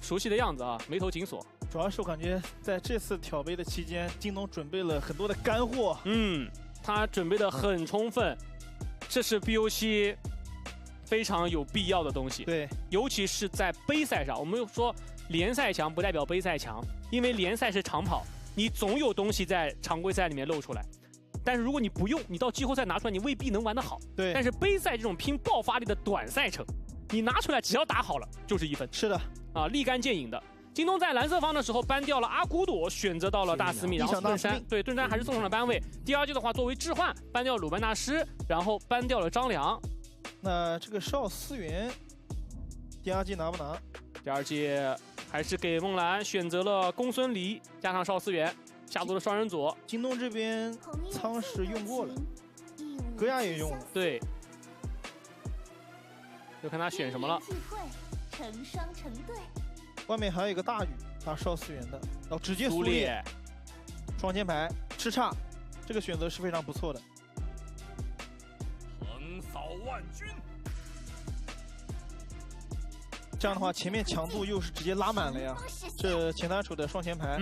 熟悉的样子啊，眉头紧锁。主要是我感觉在这次挑杯的期间，京东准备了很多的干货。他准备的很充分，这是 BO7非常有必要的东西。对，尤其是在杯赛上，我们又说联赛强不代表杯赛强，因为联赛是长跑，你总有东西在常规赛里面露出来。但是如果你不用，你到季后赛拿出来，你未必能玩得好。对。但是杯赛这种拼爆发力的短赛程，你拿出来只要打好了就是1分。是的，啊，立竿见影的。京东在蓝色方的时候搬掉了阿古朵，选择到了大司命，然后盾山，对，盾山还是送上了班位。第2季的话，作为置换搬掉鲁班纳诗，然后搬掉了张良。那这个邵思源，第2季拿不拿？第2季还是给梦蓝选择了公孙离加上邵思源，下路的双人组。京东这边仓石用过了，戈亚也用了，对，就看他选什么了。成双成对。外面还有一个大禹打邵思源的，然后直接苏烈，双前排吃叉，这个选择是非常不错的。横扫万军，这样的话前面强度又是直接拉满了呀。这前单手的双前排，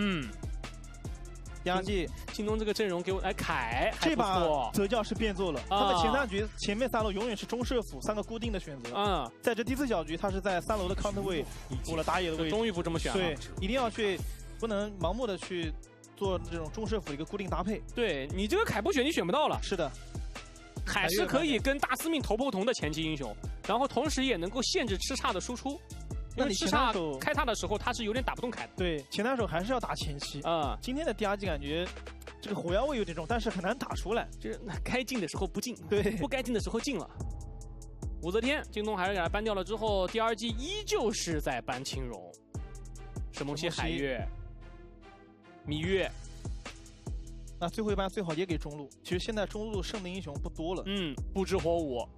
第2季京东这个阵容给我凯，这把泽教是变做了，他们前3局前面3楼永远是中射辅3个固定的选择。在这第4小局，他是在3楼的 counter 位补了打野的位置。终于不这么选了。对，一定要去，不能盲目的去做这种中射辅的一个固定搭配。对你这个凯不选，你选不到了。是的，凯是可以跟大司命头不同的前期英雄，然后同时也能够限制吃叉的输出。因为吃叉开塔的时候，他是有点打不动凯的。对，前单手还是要打前期。今天的第2季感觉这个火药味有点重，但是很难打出来。就是该进的时候不进，对，不该进的时候进了。武则天，京东还是给他搬掉了之后，第2季依旧是在搬青荣、沈梦溪、海月、芈月。那最后一班最好也给中路。其实现在中路剩的英雄不多了。不知火舞。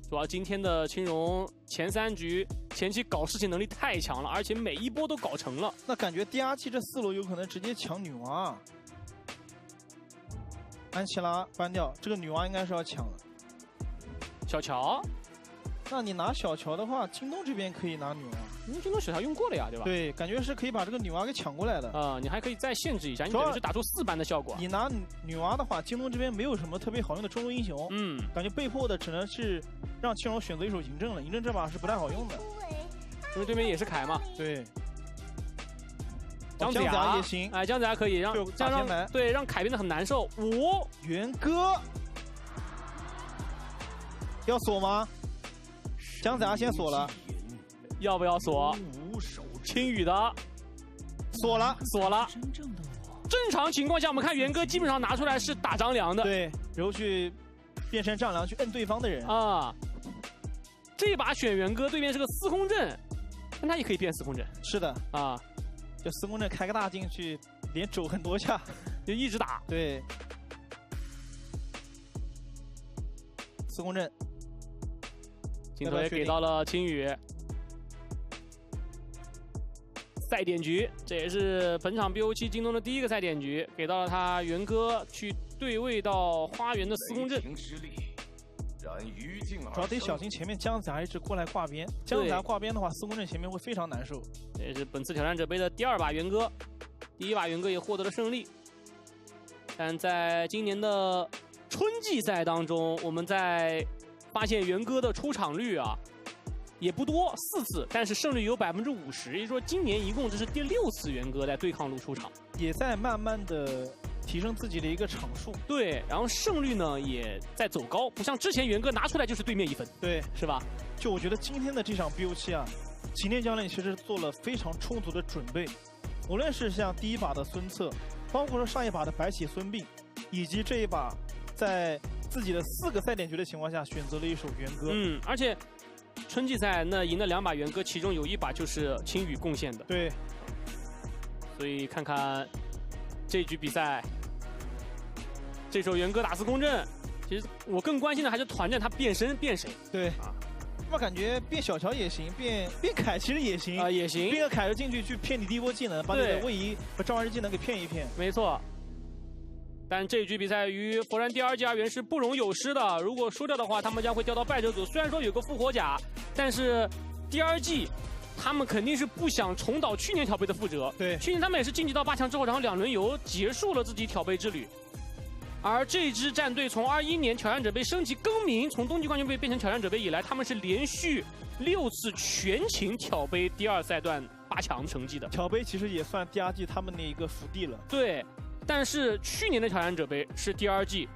主要今天的青荣前3局前期搞事情能力太强了，而且每一波都搞成了。那感觉第2季这4楼有可能直接抢女娲。安琪拉搬掉，这个女娲应该是要抢了。小乔，那你拿小乔的话，京东这边可以拿女娲。因为京东小乔用过了呀，对吧？对，感觉是可以把这个女娲给抢过来的。你还可以再限制一下，你等于是打出4班的效果。你拿女娲的话，京东这边没有什么特别好用的中路英雄。感觉被迫的只能是让青荣选择一手嬴政了。嬴政这把是不太好用的，因为对面也是凯嘛。对。姜子牙也行，姜子牙可以让让凯变得很难受。元歌要锁吗？姜子牙先锁了。要不要锁？青羽的锁了。正常情况下，我们看元歌基本上拿出来是打张良的，对，然后去变成丈量去摁对方的人啊。这把选元歌，对面是个司空震，但他也可以变司空震。是的啊，就司空震开个大进去，连肘很多下，就一直打。对，司空震。镜头也给到了青羽。赛点局，这也是本场 BO7 京东的第1个赛点局，给到了他元歌去对位到花园的司空震。主要得小心前面姜子牙一直过来挂边，姜子牙挂边的话，司空震前面会非常难受。这也是本次挑战者杯的第2把元歌，第1把元歌也获得了胜利。但在今年的春季赛当中，我们在发现元歌的出场率啊。也不多，4次，但是胜率有50%，也就是说今年一共这是第6次元歌在对抗路出场，也在慢慢的提升自己的一个场数。对，然后胜率呢也在走高，不像之前元歌拿出来就是对面1分，对，是吧？就我觉得今天的这场 BO7啊，秦天教练其实做了非常充足的准备，无论是像第1把的孙策，包括说上一把的白起孙膑，以及这一把在自己的4个赛点局的情况下选择了一首元歌。而且。春季赛那赢了2把元歌，其中有1把就是青羽贡献的。对，所以看看这局比赛，这首元歌打司空震，其实我更关心的还是团战他变身变谁。对啊，我感觉变小乔也行，变凯其实也行啊，也行。变个凯就进去骗你第1波技能，把你的位移和召唤师技能给骗一骗。没错。但这局比赛与佛山第2季2元是不容有失的，如果输掉的话，他们将会掉到败者组。虽然说有个复活甲，但是第2季他们肯定是不想重蹈去年挑杯的覆辙。对，去年他们也是晋级到8强之后，然后2轮游结束了自己挑杯之旅。而这支战队从21年挑战者杯升级更名，从冬季冠军杯变成挑战者杯以来，他们是连续6次全勤挑杯第2赛段8强成绩的。挑杯其实也算第2季他们的一个福地了。对，但是去年的挑战者杯是第2季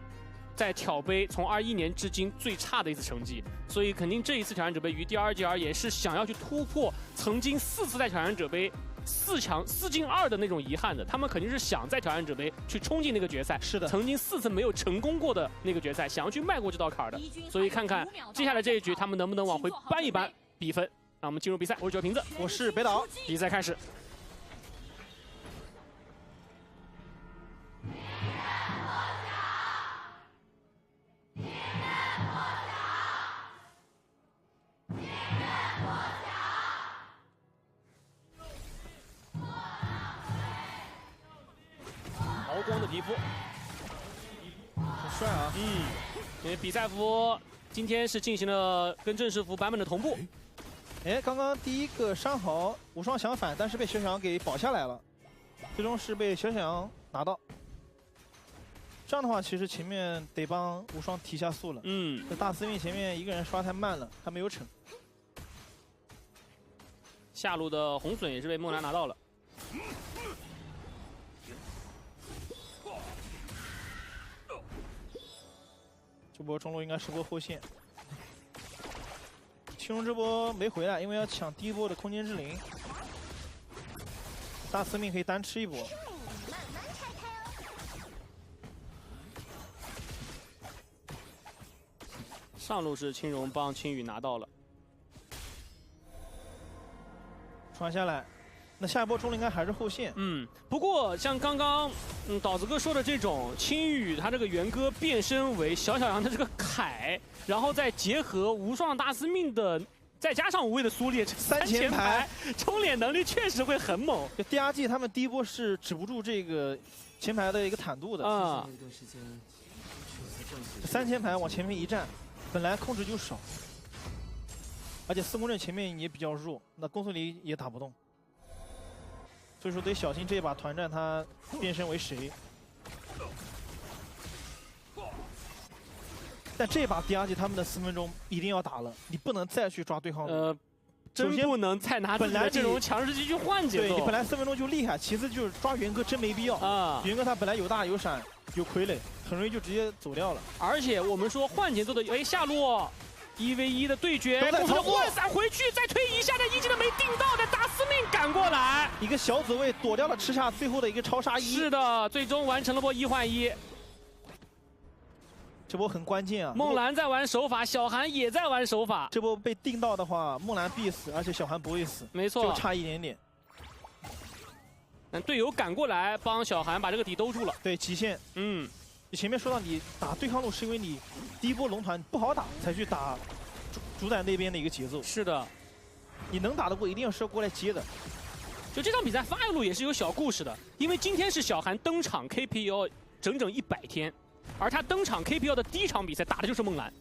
在挑杯从21年至今最差的一次成绩，所以肯定这一次挑战者杯于第2季而言是想要去突破曾经4次在挑战者杯4强4进2的那种遗憾的。他们肯定是想在挑战者杯去冲进那个决赛，是的，曾经4次没有成功过的那个决赛，想要去迈过这道坎儿的。所以看看接下来这一局他们能不能往回扳一扳比分。让我们进入比赛，我是九瓶子，我是北岛，比赛开始。毫光的皮肤，很帅啊！因为比赛服今天是进行了跟正式服版本的同步。哎，刚刚第一个山豪无双想反，但是被小小羊给保下来了，最终是被小小羊拿到。这样的话，其实前面得帮无双提下速了。这大司命前面一个人刷太慢了，还没有惩。下路的红隼也是被梦兰拿到了。这波中路应该是波后线。青龙这波没回来，因为要抢第一波的空间之灵。大司命可以单吃一波。上路是青荣帮青羽拿到了，传下来。那下一波中路应该还是后线。不过像刚刚岛子哥说的这种青羽他这个元歌变身为小小羊的这个凯，然后再结合无双大司命的，再加上无畏的苏烈3前排，冲脸能力确实会很猛。就第2季他们第一波是止不住这个前排的一个坦度的。3前排往前面一站，本来控制就少，而且4公阵前面也比较弱，那公孙离也打不动。所以说得小心这一把团战他变身为谁。但这把第2季他们的4分钟一定要打了，你不能再去抓对抗路。真不能再拿自己的这种强势机去换节奏。对，你本来4分钟就厉害，其次就是抓元歌真没必要啊。元歌他本来有大有闪有傀儡，很容易就直接走掉了。而且我们说换节奏的，下路1v1的对决，换闪回去，再推一下，但一技能没定到，但大司命赶过来，一个小紫薇躲掉了吃下最后的一个超杀1。是的，最终完成了波1换1。这波很关键啊！梦兰在玩手法，小韩也在玩手法。这波被定到的话，梦兰必死，而且小韩不会死。没错，就差一点点。但队友赶过来帮小韩把这个底兜住了。对，极限。你前面说到你打对抗路是因为你第一波龙团不好打，才去打主宰那边的一个节奏。是的，你能打得过，一定是要过来接的。就这场比赛发育路也是有小故事的，因为今天是小韩登场 KPL 整整100天。而他登场 KPL 的第1场比赛打的就是梦兰，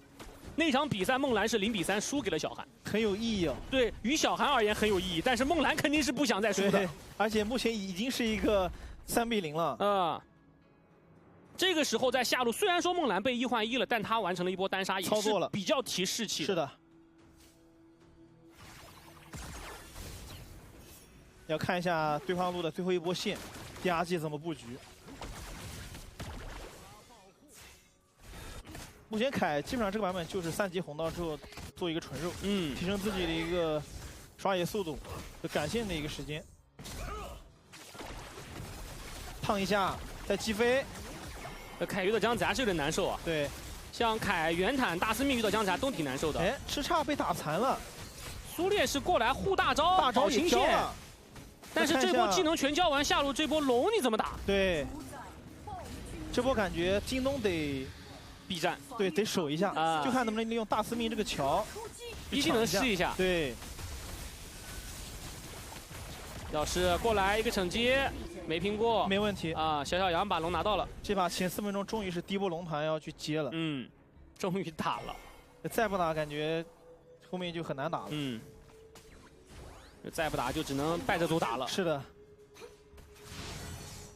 那场比赛梦兰是0比3输给了小韩，很有意义啊。对于小韩而言很有意义，但是梦兰肯定是不想再输的。而且目前已经是一个3比0了。这个时候在下路，虽然说梦兰被1换1了，但他完成了一波单杀，也是比较提士气。是的。要看一下对方路的最后一波线，第2季怎么布局。目前凯基本上这个版本就是3级红刀之后做一个纯肉，提升自己的一个刷野速度和赶线的一个时间。烫一下，再击飞。凯遇到姜子牙是有点难受啊。对，像凯、元坦、大司命遇到姜子牙都挺难受的。哎，吃叉被打残了。苏烈是过来护大招，大招也交了。但是这波技能全交完，下路这波龙你怎么打？对，这波感觉京东得。避战，对，得守一下，就看能不能利用大司命这个桥，一技能试一下。对，要是过来一个惩击，没拼过，没问题啊！小小羊把龙拿到了，这把前4分钟终于是第一波龙团要去接了，终于打了，再不打感觉后面就很难打了。再不打就只能败着组打了。是的，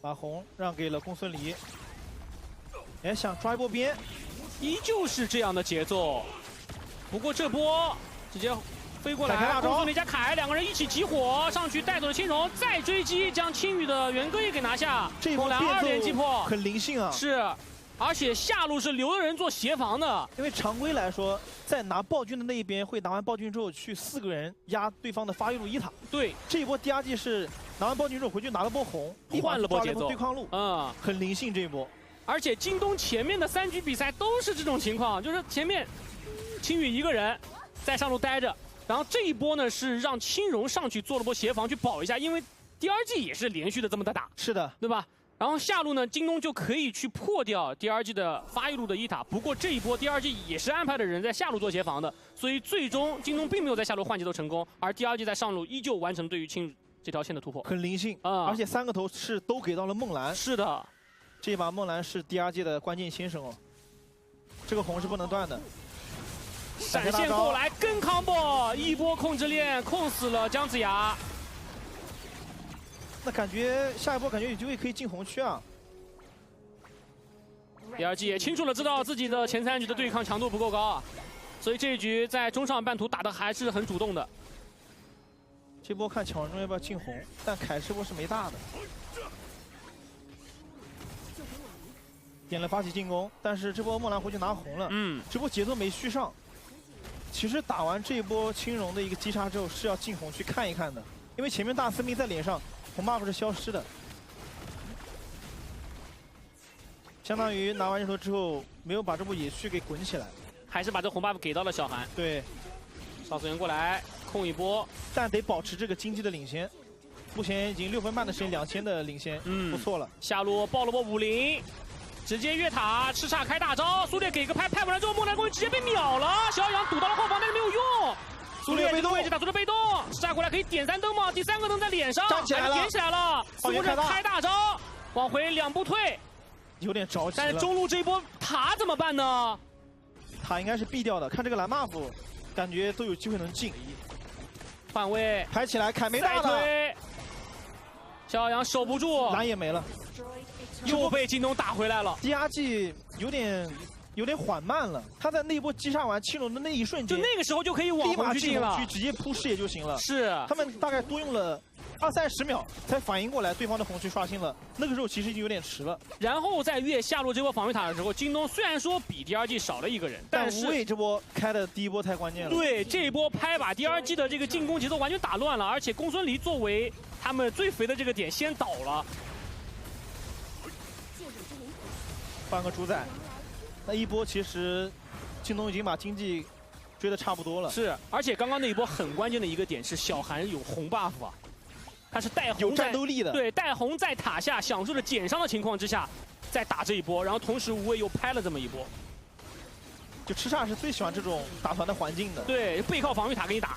把红让给了公孙离。哎，想抓一波边，依旧是这样的节奏。不过这波直接飞过来，凯大招公孙离加凯两个人一起集火上去，带走了青龙，再追击，将青羽的元歌也给拿下。这一波两2连击破，很灵性啊。是，而且下路是留着人做协防的。因为常规来说，在拿暴君的那一边会拿完暴君之后去4个人压对方的发育路1塔。对，这一波 DRG 是拿完暴君之后回去拿了波红，换了波节奏，对抗路，很灵性这一波。而且京东前面的3局比赛都是这种情况，就是前面青羽一个人在上路待着，然后这一波呢是让青荣上去做了波协防去保一下，因为 DRG 也是连续的这么的打，是的，对吧？然后下路呢，京东就可以去破掉 DRG 的发育路的1塔。不过这一波 DRG 也是安排的人在下路做协防的，所以最终京东并没有在下路换节奏成功，而 DRG 在上路依旧完成对于青这条线的突破，很灵性而且3个头是都给到了梦蓝。是的。这一把梦蓝是 DRG 的关键先生哦，这个红是不能断的。闪现过来跟 combo， 一波控制链控死了姜子牙。那感觉下一波感觉有机会可以进红区啊。DRG 也清楚了知道自己的前3局的对抗强度不够高啊，所以这一局在中上半途打的还是很主动的。这波看抢中要不要进红，但凯这波是没大的。点了发起进攻，但是这波梦蓝回去拿红了。这波节奏没续上。其实打完这一波青荣的一个击杀之后，是要进红去看一看的，因为前面大司命在脸上，红 buff 是消失的。相当于拿完人头之后，没有把这波野区给滚起来，还是把这红 buff 给到了小韩。对，少数人过来控一波，但得保持这个经济的领先。目前已经6分半的时间，2000的领先，不错了。下路爆了波50。直接越塔，叱咤开大招，苏烈给个拍，拍完了之后，梦蓝攻击直接被秒了，小杨堵到了后方，但是没有用。苏烈这个位置打出了被动，叱咤过来可以点3灯吗？第3个灯在脸上，站起来了，点起来了。苏烈开大招，往回2步退，有点着急了。但是中路这一波塔怎么办呢？塔应该是避掉的，看这个蓝 buff，感觉都有机会能进。换位排起来，凯没大的，小杨守不住，蓝也没了。又被京东打回来了。DRG 有点缓慢了，他在那波击杀完青龙的那一瞬间，就那个时候就可以往红区进了，直接扑视野就行了。是，他们大概多用了20-30秒才反应过来对方的红区刷新了，那个时候其实已经有点迟了。然后在越下路这波防御塔的时候，京东虽然说比 DRG 少了1个人，但是无畏这波开的第一波太关键了。对，这一波拍把 DRG 的这个进攻节奏完全打乱了，而且公孙离作为他们最肥的这个点先倒了。换个主宰，那一波其实京东已经把经济追得差不多了。是，而且刚刚那一波很关键的一个点是小韩有红 buff 啊，他是带红有战斗力的，对，带红在塔下享受着减伤的情况之下，再打这一波，然后同时无畏又拍了这么一波。就叱咤是最喜欢这种打团的环境的。对，背靠防御塔给你打。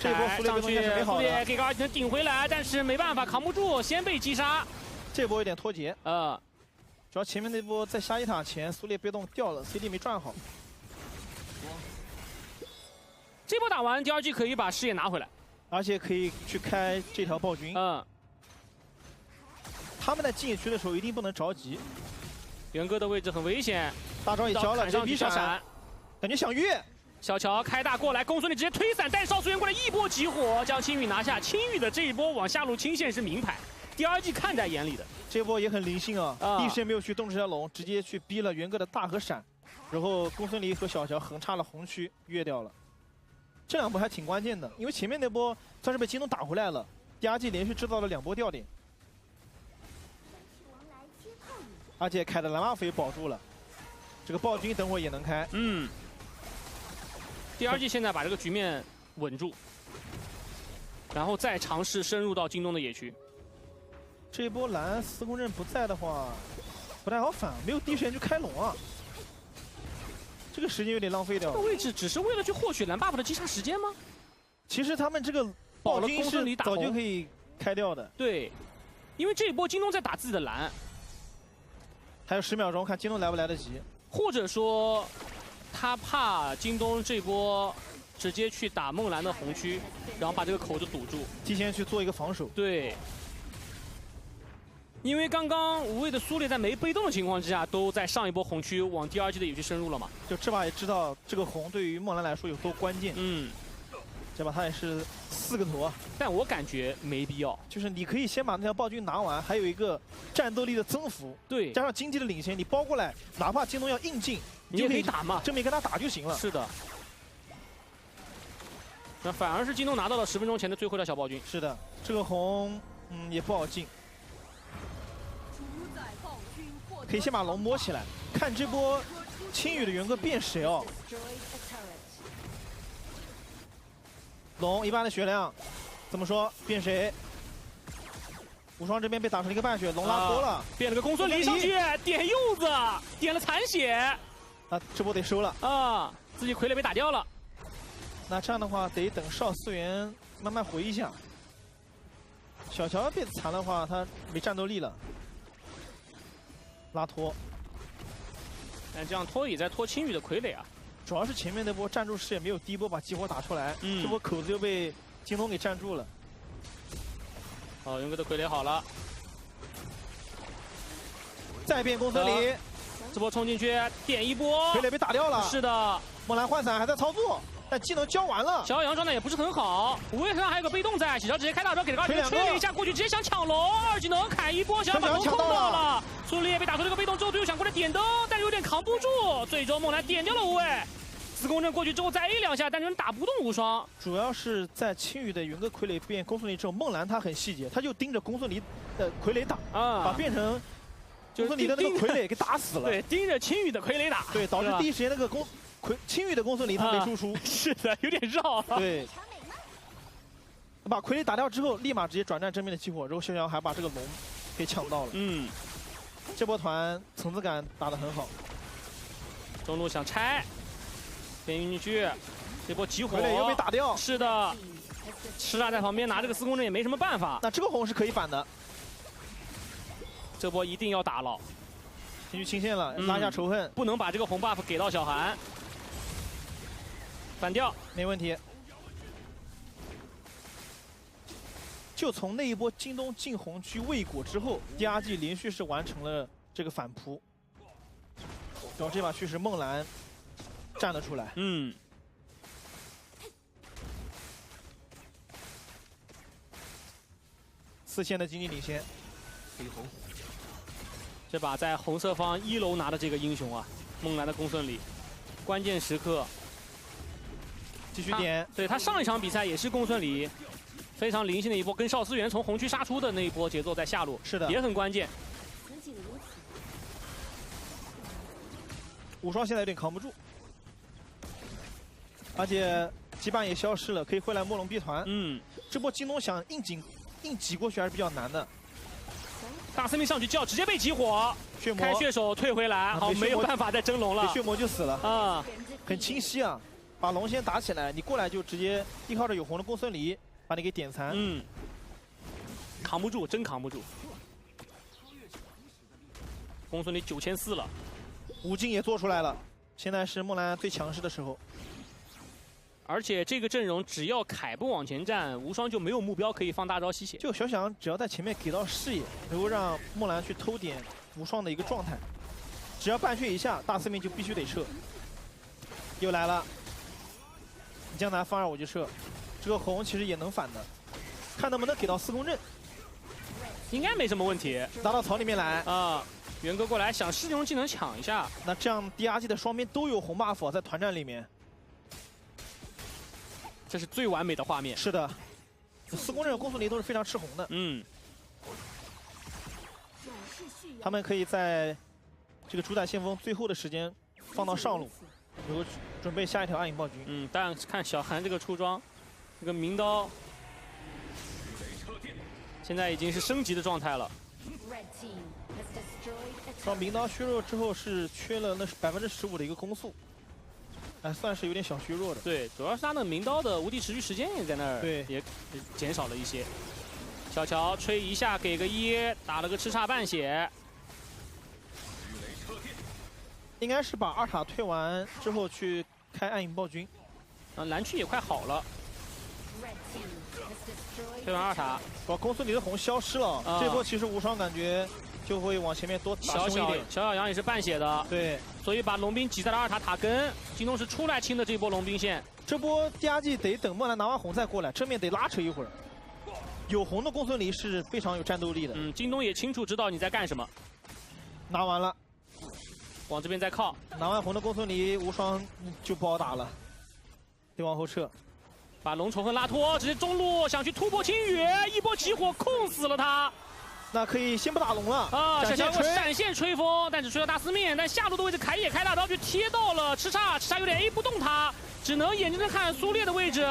这一波苏烈上去，苏烈给个2技顶回来，但是没办法扛不住，先被击杀。这波有点脱节。主要前面那波在下1塔前，苏烈被动掉了 ，CD 没转好。这波打完 ，DRG 可以把视野拿回来，而且可以去开这条暴君。他们在进野区的时候一定不能着急。元哥的位置很危险，大招也交了，这逼闪，感觉想越。小乔开大过来，公孙离直接推伞带少苏元过来，一波集火将青羽拿下。青羽的这一波往下路清线是明牌。DRG 看在眼里的，这波也很灵性啊！第一时间没有去动这条龙，直接去逼了元哥的大和闪，然后公孙离和小乔横插了红区，越掉了。这2波还挺关键的，因为前面那波算是被京东打回来了 ，DRG 连续制造了2波掉点，而且凯的蓝 buff 也保住了，这个暴君等会儿也能开。DRG 现在把这个局面稳住，然后再尝试深入到京东的野区。这一波蓝司空震不在的话，不太好反，没有第一时间去开龙啊，这个时间有点浪费掉了。这个位置只是为了去获取蓝 buff 的击杀时间吗？其实他们这个暴君是早就可以开掉的。对，因为这一波京东在打自己的蓝，还有10秒钟，看京东来不来得及。或者说，他怕京东这波直接去打梦蓝的红区，然后把这个口子堵住，提前去做一个防守。对。因为刚刚无畏的苏烈在没被动的情况之下，都在上一波红区往第2季的野区深入了嘛。就这把也知道这个红对于梦蓝来说有多关键。嗯，这把他也是4个头啊。但我感觉没必要。就是你可以先把那条暴君拿完，还有一个战斗力的增幅，对，加上经济的领先，你包过来，哪怕京东要硬进，你也可以打嘛，正面跟他打就行了。是的。那反而是京东拿到了10分钟前的最后一条小暴君。是的，这个红也不好进。可以先把龙摸起来，看这波青羽的元歌变谁哦。龙一般的血量，怎么说变谁？无双这边被打成了一个半血，龙拉多了，变了个公孙离上去，点柚子，点了残血。那这波得收了啊，自己傀儡被打掉了。那这样的话，得等少思源慢慢回一下。小乔被残的话，他没战斗力了。拉拖，但这样拖也在拖青羽的傀儡啊。主要是前面那波站住视野没有第一波把激活打出来，这波口子就被京东给站住了。哦，元哥的傀儡好了，再变公孙离，这波冲进去点一波，傀儡被打掉了。是的，梦蓝换伞还在操作，但技能交完了。小羊状态也不是很好，无畏身上还有个被动在，小乔直接开大招给了高吹了一下过去，直接想抢龙，2技能砍一波，想要把龙控到了。苏烈被打出这个被动之后，队友想过来点灯，但是有点扛不住，最终梦蓝点掉了无畏。4公阵过去之后再 A 2下，但是打不动无双。主要是在青羽的元歌傀儡变公孙离之后，梦蓝他很细节，他就盯着公孙离的傀儡打，把变成公孙离的那个傀儡给打死了。对，盯着青羽的傀儡打，对，导致第一时间那个青羽的公孙离他没输出。是的，有点绕。对，把傀儡打掉之后，立马直接转战正面的激活，然后逍遥还把这个龙给抢到了。这波团层次感打得很好。中路想拆。边运进去，这波集火傀儡又被打掉。是的，吃辣在旁边拿这个4公阵也没什么办法。那这个红是可以反的，这波一定要打了，进去清线了，拉下仇恨，不能把这个红 buff 给到小韩。反掉，没问题。就从那一波京东进红区未果之后，第2季连续是完成了这个反扑，然后这把确实梦蓝站了出来。4线的经济领先，黑红。这把在红色方1楼拿的这个英雄啊，梦蓝的公孙离，关键时刻继续点。对他上一场比赛也是公孙离，非常灵性的一波，跟邵思源从红区杀出的那一波节奏在下路，是的，也很关键。无双现在有点扛不住，而且羁绊也消失了，可以回来摸龙逼团。这波京东想硬挤过去还是比较难的。大司命上去就要直接被集火，血魔开血手退回来，好，没有办法再争龙了，被血魔就死了啊，很清晰啊，把龙先打起来，你过来就直接依靠着有红的公孙离把你给点残。扛不住，真扛不住。公孙离9400了，五金也做出来了，现在是梦蓝最强势的时候。而且这个阵容只要凯不往前站，无双就没有目标可以放大招吸血。就小想只要在前面给到视野，能够让梦蓝去偷点无双的一个状态，只要半血以下，大司命就必须得撤。又来了，江南放2我就撤，这个红其实也能反的，看能不能给到4公阵，应该没什么问题。拿到草里面来啊，元哥过来想试用技能抢一下，那这样第2季的双边都有红 buff 在团战里面。这是最完美的画面。是的，4公阵公孙离都是非常吃红的。他们可以在这个主打先锋最后的时间放到上路，然后准备下一条暗影暴君。但看小韩这个出装，这个明刀现在已经是升级的状态了。到明刀削弱之后是缺了那15%的一个攻速。算是有点小削弱的。对，主要是他那明刀的无敌持续时间也在那儿，对，也减少了一些。小乔吹一下给个1，打了个吃差半血。应该是把2塔退完之后去开暗影暴君。蓝区也快好了。推完2塔，公孙离的红消失了，这波其实无双感觉就会往前面多打凶一点。小羊也是半血的，对，所以把龙兵挤在了2塔塔根。京东是出来清的这波龙兵线。这波第二季得等梦兰拿完红再过来，正面得拉扯一会儿。有红的公孙离是非常有战斗力的。京东也清楚知道你在干什么。拿完了，往这边再靠。拿完红的公孙离无双就不好打了，得往后撤。 把龙仇恨拉脱，直接中路想去突破青羽，一波起火控死了他。那可以先不打龙了啊！想要个闪现吹风，但只吹到大四面，但下路的位置凯也开大刀就贴到了吃叉有点 A 不动他，只能眼睁睁看苏烈的位置，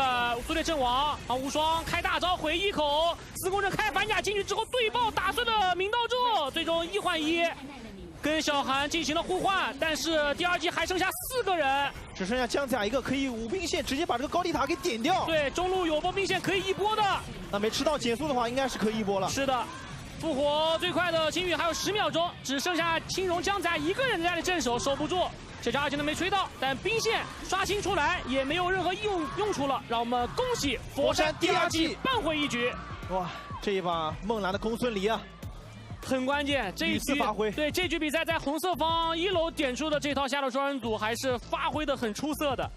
苏烈阵亡啊！无双开大招回一口，四宫阵开反甲进去之后对爆打碎了明刀之后，最终1换1。 跟小韩进行了互换，但是第2季还剩下4个人，只剩下姜子牙一个，可以5兵线直接把这个高地塔给点掉。对，中路有波兵线可以一波的。那没吃到减速的话，应该是可以一波了。是的，复活最快的青羽还有10秒钟，只剩下青荣姜子牙一个人在家里镇守，守不住。这招2技能没吹到，但兵线刷新出来也没有任何用处了。让我们恭喜佛山第2季扳回一局。哇，这一把梦兰的公孙离啊！ 很关键，这一局发挥对这局比赛在红色方1楼点出的这套下路双人组还是发挥的很出色的。